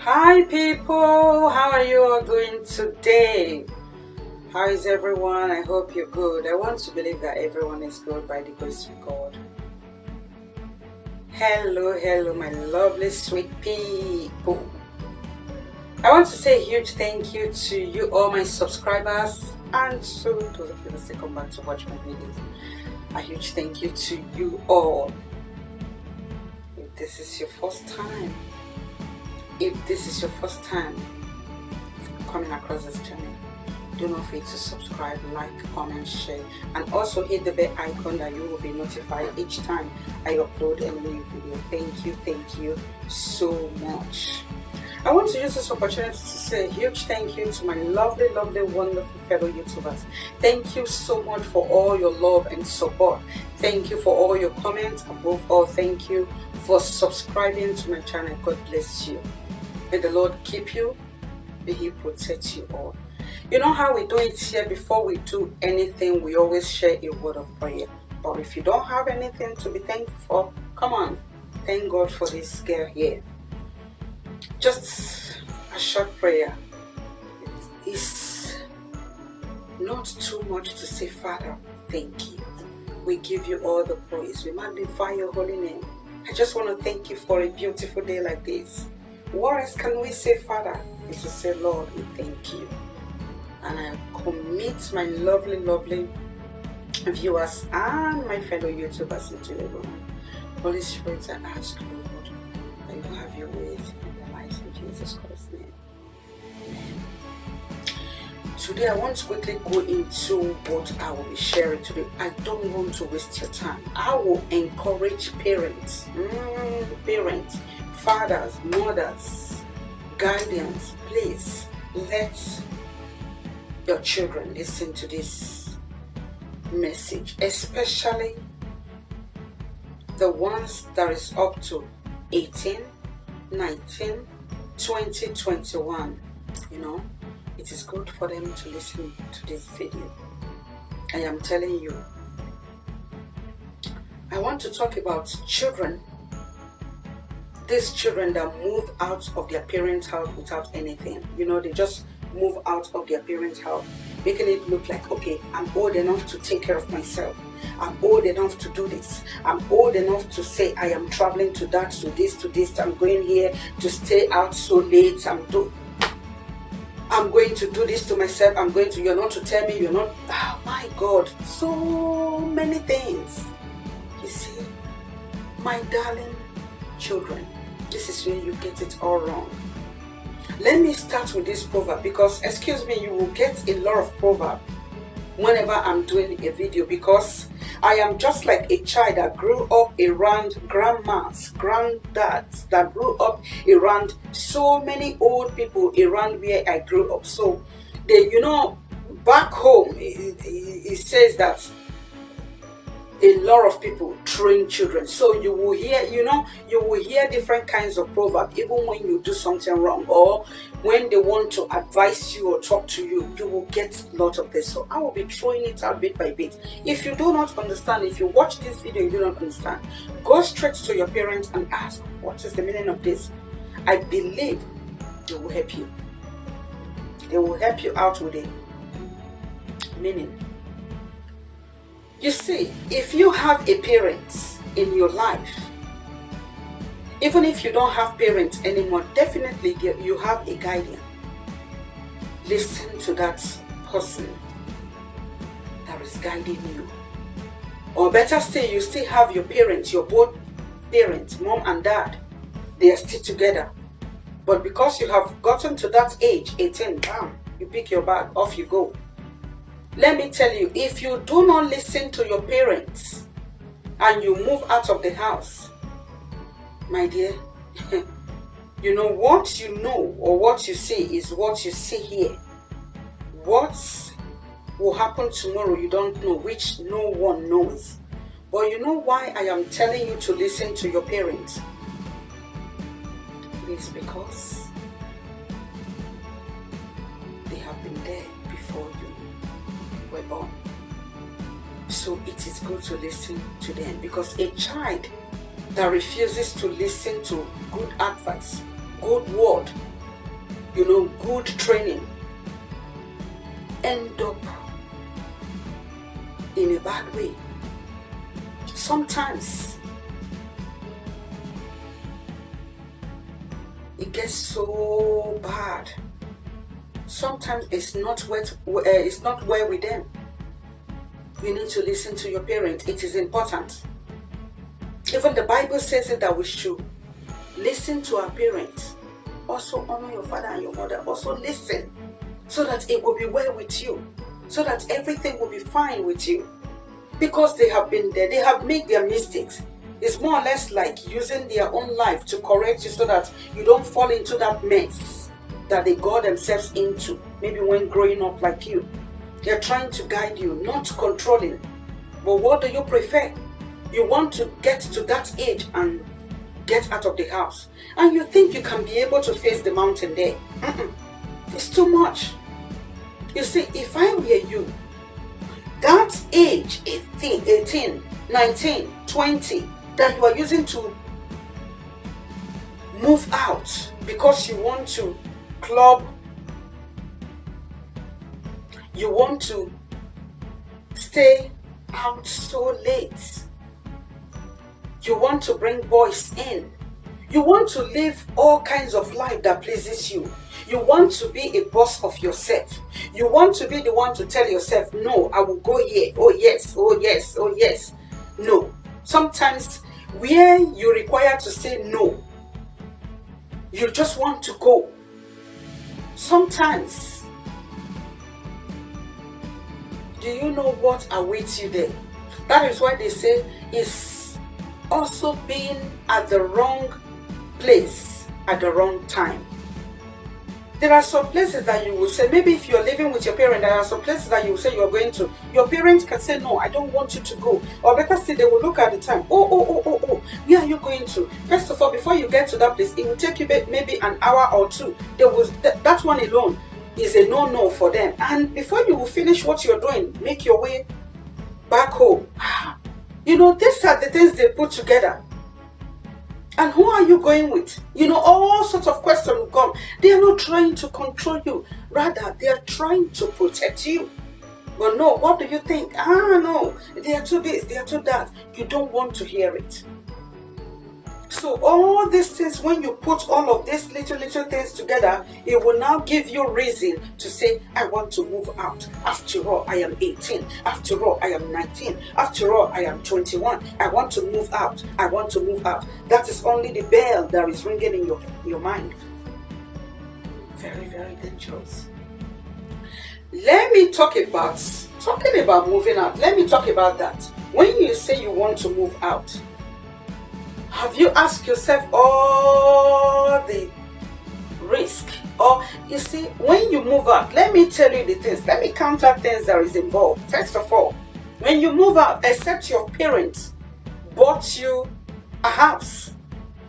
Hi people, how are you all doing today? How is everyone? I hope you're good. I want to believe that everyone is good by the grace of God. Hello, my lovely sweet people. I want to say a huge thank you to you, all my subscribers, and to those of you that still come back to watch my videos. A huge thank you to you all. If this is your first time coming across this channel, do not forget to subscribe, like, comment, share, and also hit the bell icon that you will be notified each time I upload a new video. Thank you so much. I want to use this opportunity to say a huge thank you to my lovely, wonderful fellow YouTubers. Thank you so much for all your love and support. Thank you for all your comments. Above all, thank you for subscribing to my channel. God bless you. May the Lord keep you. May He protect you all. You know how we do it here? Before we do anything, we always share a word of prayer. But if you don't have anything to be thankful for, come on, thank God for this girl here. Just a short prayer. It is not too much to say, Father, thank you. We give you all the praise. We magnify your holy name. I just want to thank you for a beautiful day like this. What else can we say, Father? Is to say, Lord, we thank you. And I commit my lovely viewers and my fellow YouTubers into your hands. Holy Spirit, I ask, Lord, that you have your ways in their lives in Jesus Christ's name. Amen. Today I want to quickly go into what I will be sharing today. I don't want to waste your time. I will encourage parents, fathers, mothers, guardians, please let your children listen to this message, especially the ones that is up to 18, 19, 20, 21. You know, it is good for them to listen to this video. I am telling you, I want to talk about children. These children that move out of their parents' house without anything. You know, they just move out of their parents' house, making it look like, okay, I'm old enough to take care of myself. I'm old enough to do this. I'm old enough to say I am traveling to that, to this. I'm going here to stay out so late. I'm going to do this to myself. You're not to tell me, you're not. Oh my God, so many things. You see, my darling children, this is where you get it all wrong. Let me start with this proverb because, excuse me, you will get a lot of proverb whenever I'm doing a video, because I am just like a child that grew up around grandmas, granddads, that grew up around so many old people around where I grew up. So, back home, it says that a lot of people train children. So you will hear different kinds of proverbs, even when you do something wrong or when they want to advise you or talk to you, you will get a lot of this. So I will be throwing it out bit by bit. If you do not understand, if you watch this video, you do not understand, go straight to your parents and ask, what is the meaning of this? I believe they will help you. They will help you out with it. Meaning, you see, if you have a parent in your life, even if you don't have parents anymore, definitely you have a guardian. Listen to that person that is guiding you. Or better still, you still have your parents, your both parents, mom and dad. They are still together. But because you have gotten to that age, 18, bam, you pick your bag, off you go. Let me tell you, if you do not listen to your parents and you move out of the house, my dear, you know what you know or what you see is what you see here. What will happen tomorrow you don't know, which no one knows. But you know why I am telling you to listen to your parents? It is because they have been there before you were born. So it is good to listen to them, because a child that refuses to listen to good advice, good word, good training, end up in a bad way. Sometimes it gets so bad. Sometimes it's not well with them. You need to listen to your parents. It is important. Even the Bible says it that we should listen to our parents. Also honor your father and your mother. Also listen, so that it will be well with you, so that everything will be fine with you. Because they have been there, they have made their mistakes. It's more or less like using their own life to correct you, so that you don't fall into that mess that they got themselves into, maybe when growing up like you. They're trying to guide you, not controlling. But what do you prefer? You want to get to that age and get out of the house, and you think you can be able to face the mountain there. It's too much. You see, if I were you, that age 18, 19, 20 that you are using to move out because you want to club, you want to stay out so late, you want to bring boys in, you want to live all kinds of life that pleases you. You want to be a boss of yourself. You want to be the one to tell yourself, no, I will go here. Oh yes, oh yes, oh yes. No. Sometimes where you require to say no, you just want to go. Sometimes, do you know what awaits you there? That is why they say it's also being at the wrong place at the wrong time. There are some places that you will say, maybe if you're living with your parent, there are some places that you will say you're going to. Your parents can say, no, I don't want you to go. Or better still, they will look at the time. Oh, where are you going to? First of all, before you get to that place, it will take you maybe an hour or two. That one alone is a no for them. And before you will finish what you're doing, make your way back home. These are the things they put together. And who are you going with? All sorts of questions will come. They are not trying to control you. Rather, they are trying to protect you. But no, what do you think? No, they are too this, they are too that. You don't want to hear it. So all these things, when you put all of these little things together, it will now give you reason to say, I want to move out. After all, I am 18. After all, I am 19. After all, I am 21. I want to move out. I want to move out. That is only the bell that is ringing in your mind. Very, very dangerous. Let me talking about moving out. Let me talk about that. When you say you want to move out, have you asked yourself all the risk? Or you see, when you move out, let me tell you the things. Let me counter things that is involved. First of all, when you move out, except your parents bought you a house.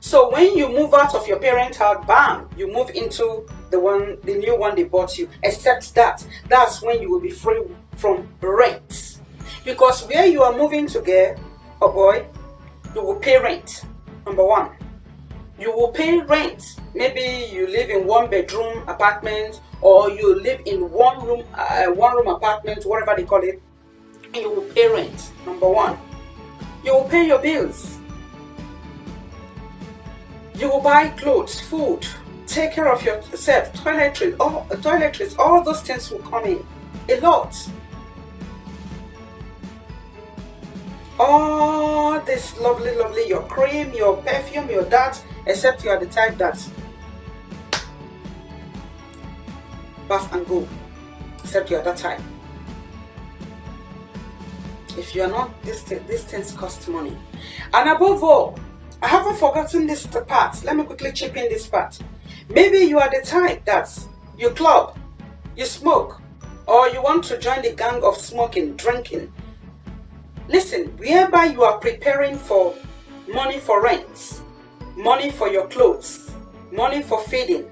So when you move out of your parents' house, bam, you move into the new one they bought you. Except that's when you will be free from rent. Because where you are moving to get, oh boy, you will pay rent. Number one, you will pay rent. Maybe you live in 1-bedroom apartment, or you live in one room apartment, whatever they call it. You will pay rent. Number one, you will pay your bills. You will buy clothes, food, take care of yourself, toiletries, all those things will come in. A lot. All this lovely, your cream, your perfume, your that, except you are the type that bath and go, except you are that type. If you are not, these things cost money. And above all, I haven't forgotten this part. Let me quickly chip in this part. Maybe you are the type that you club, you smoke, or you want to join the gang of smoking, drinking. Listen, whereby you are preparing for money for rent, money for your clothes, money for feeding,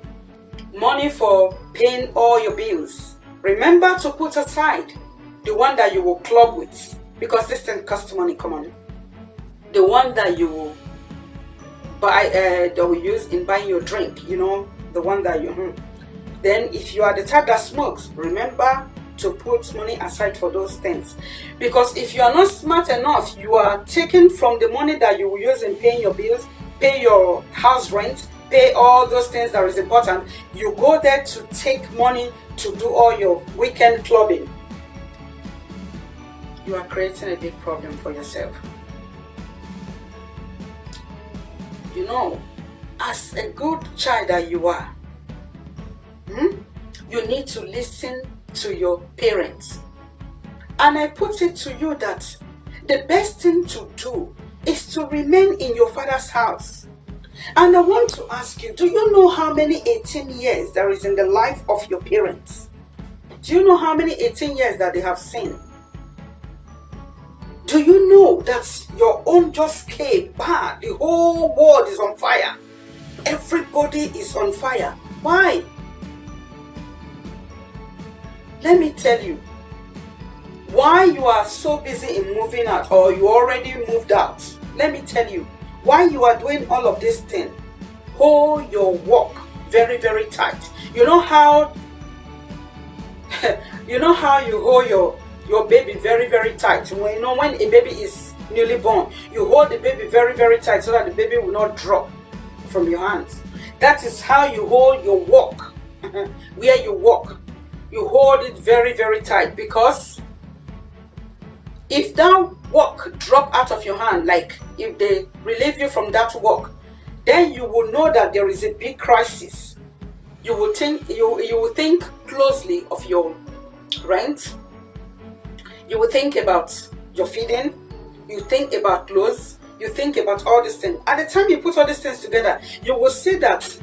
money for paying all your bills, remember to put aside the one that you will club with, because this thing costs money. Come on. The one that you will buy, that will use in buying your drink, the one that you Then if you are the type that smokes, remember to put money aside for those things. Because if you are not smart enough, you are taking from the money that you will use in paying your bills, pay your house rent, pay all those things that is important. You go there to take money to do all your weekend clubbing. You are creating a big problem for yourself. You know, as a good child that you are, you need to listen to your parents. And I put it to you that the best thing to do is to remain in your father's house. And I want to ask you, do you know how many 18 years there is in the life of your parents? Do you know how many 18 years that they have seen? Do you know that your own just came bad? The whole world is on fire. Everybody is on fire. Why? Let me tell you, why you are so busy in moving out, or you already moved out. Let me tell you, why you are doing all of this thing. Hold your work very, very tight. You know how you hold your baby very, very tight. When a baby is newly born, you hold the baby very, very tight so that the baby will not drop from your hands. That is how you hold your work. Where you walk, you hold it very, very tight, because if that work drop out of your hand, like if they relieve you from that work, then you will know that there is a big crisis. You will think closely of your rent. You will think about your feeding. You think about clothes. You think about all these things. At the time you put all these things together, you will see that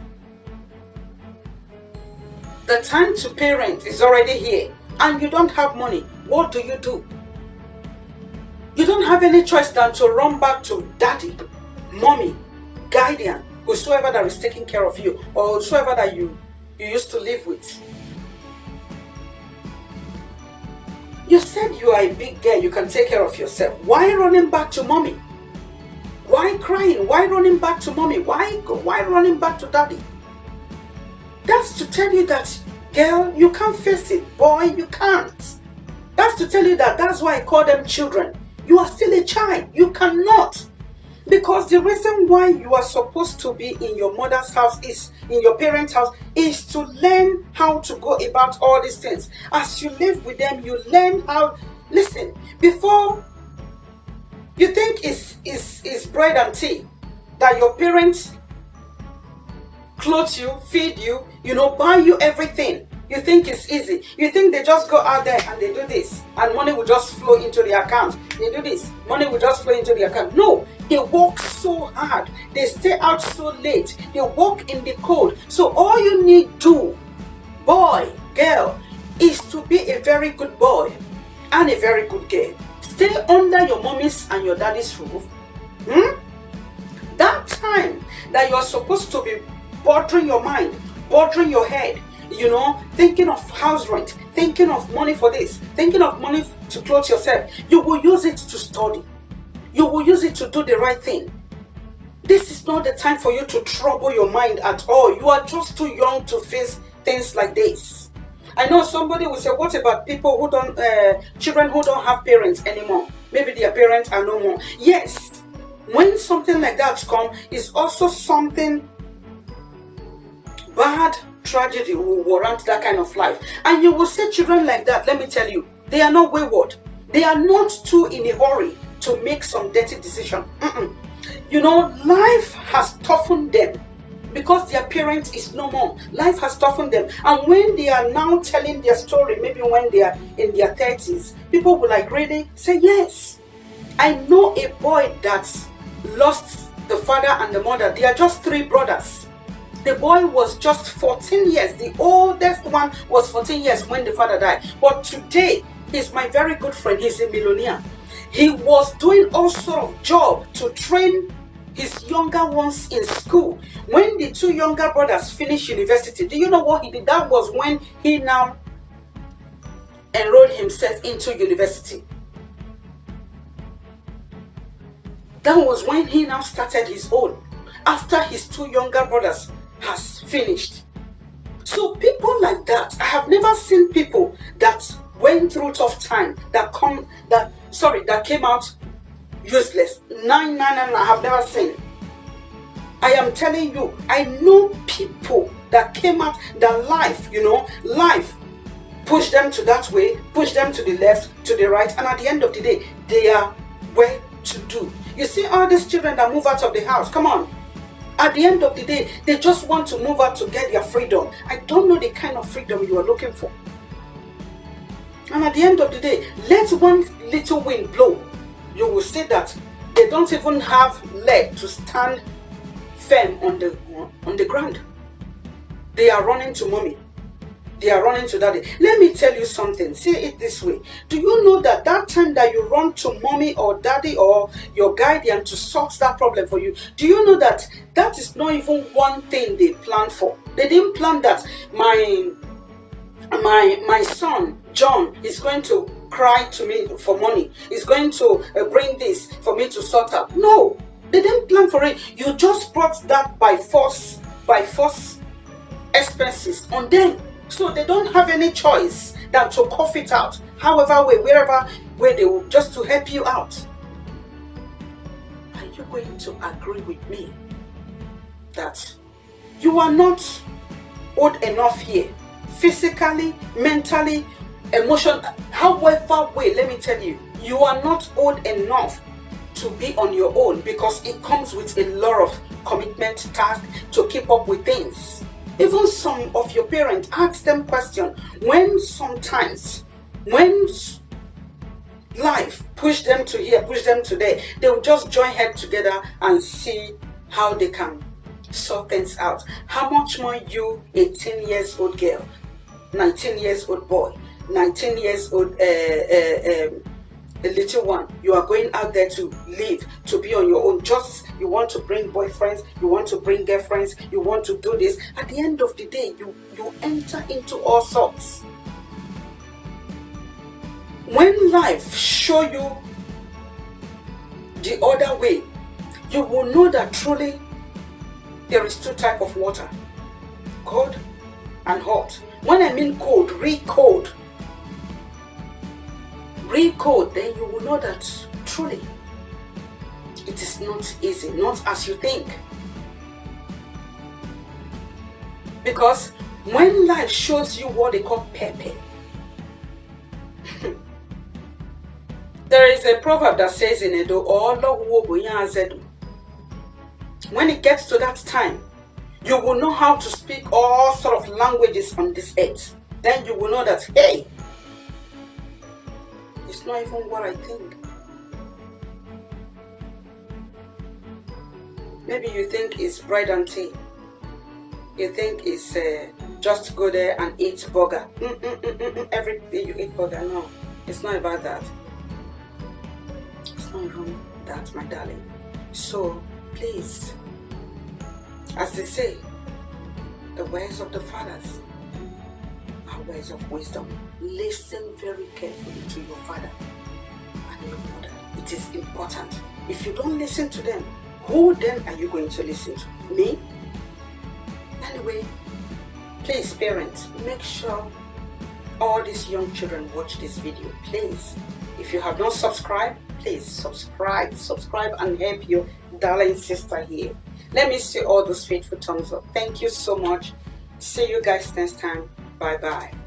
the time to parent is already here, and you don't have money. What do? You don't have any choice than to run back to daddy, mommy, guardian, whosoever that is taking care of you, or whosoever that you used to live with. You said you are a big girl, you can take care of yourself. Why running back to mommy? Why crying? Why running back to mommy? Why running back to daddy? That's to tell you that, girl, you can't face it. Boy, you can't. That's to tell you that. That's why I call them children. You are still a child. You cannot. Because the reason why you are supposed to be in your mother's house, is in your parents' house, is to learn how to go about all these things. As you live with them, you learn how. Listen, before you think it's bread and tea that your parents clothe you, feed you, buy you everything. You think it's easy. You think they just go out there and they do this, and money will just flow into the account. They do this, money will just flow into the account. No, they work so hard. They stay out so late. They work in the cold. So all you need to, boy, girl, is to be a very good boy and a very good girl. Stay under your mommy's and your daddy's roof. That time that you're supposed to be bothering your mind, bothering your head, thinking of house rent, thinking of money for this, thinking of money to clothe yourself, you will use it to study. You will use it to do the right thing. This is not the time for you to trouble your mind at all. You are just too young to face things like this. I know somebody will say, what about people who children who don't have parents anymore? Maybe their parents are no more. Yes, when something like that comes, it's also something bad. Tragedy will warrant that kind of life. And you will see children like that, let me tell you, they are not wayward. They are not too in a hurry to make some dirty decision. Life has toughened them because their parent is no more. Life has toughened them. And when they are now telling their story, maybe when they are in their 30s, people will really say, yes. I know a boy that's lost the father and the mother. They are just 3 brothers. The boy was just 14 years. The oldest one was 14 years when the father died. But today, he's my very good friend. He's a millionaire. He was doing all sort of job to train his younger ones in school. When the 2 younger brothers finished university, do you know what he did? That was when he now enrolled himself into university. That was when he now started his own, after his 2 younger brothers has finished. So people like that, I have never seen people that went through tough time that came out useless. Nine, I have never seen. I am telling you, I know people that came out, that life pushed them to that way, pushed them to the left, to the right, and at the end of the day, they are where to do. You see all these children that move out of the house, come on. At the end of the day, they just want to move out to get their freedom. I don't know the kind of freedom you are looking for. And at the end of the day, let one little wind blow. You will see that they don't even have leg to stand firm on the ground. They are running to mommy. They are running to daddy. Let me tell you something. Say it this way. Do you know that time that you run to mommy or daddy or your guardian to solve that problem for you, do you know that is not even one thing they planned for? They didn't plan that my son John is going to cry to me for money. He's going to bring this for me to sort out. No, they didn't plan for it. You just brought that by force expenses on them. So they don't have any choice than to cough it out, wherever way they will, just to help you out. Are you going to agree with me that you are not old enough here, physically, mentally, emotionally, however way? Let me tell you, you are not old enough to be on your own, because it comes with a lot of commitment, task to keep up with things. Even some of your parents, ask them question. When life push them to here, push them to there, they will just join head together and see how they can sort things out. How much more you, 18 years old girl, 19 years old boy, 19 years old a little one, you are going out there to live, to be on your own. Just you want to bring boyfriends, you want to bring girlfriends, you want to do this. At the end of the day, you enter into all sorts. When life show you the other way, you will know that truly there is two types of water, cold and hot. When I mean cold, recode, then you will know that truly it is not easy, not as you think. Because when life shows you what they call pepe, there is a proverb that says in Edo, when it gets to that time, you will know how to speak all sort of languages on this earth. Then you will know that, hey, it's not even what I think. Maybe you think it's bread and tea. You think it's just go there and eat burger. Every day you eat burger. No, it's not about that. It's not even that, my darling. So please, as they say, the words of the fathers are words of wisdom. Listen very carefully to your father and your mother. It is important. If you don't listen to them, who then are you going to listen to? Me? Anyway, please parents, make sure all these young children watch this video. Please, if you have not subscribed, please subscribe and help your darling sister here. Let me see all those faithful thumbs up. Thank you so much. See you guys next time. Bye bye.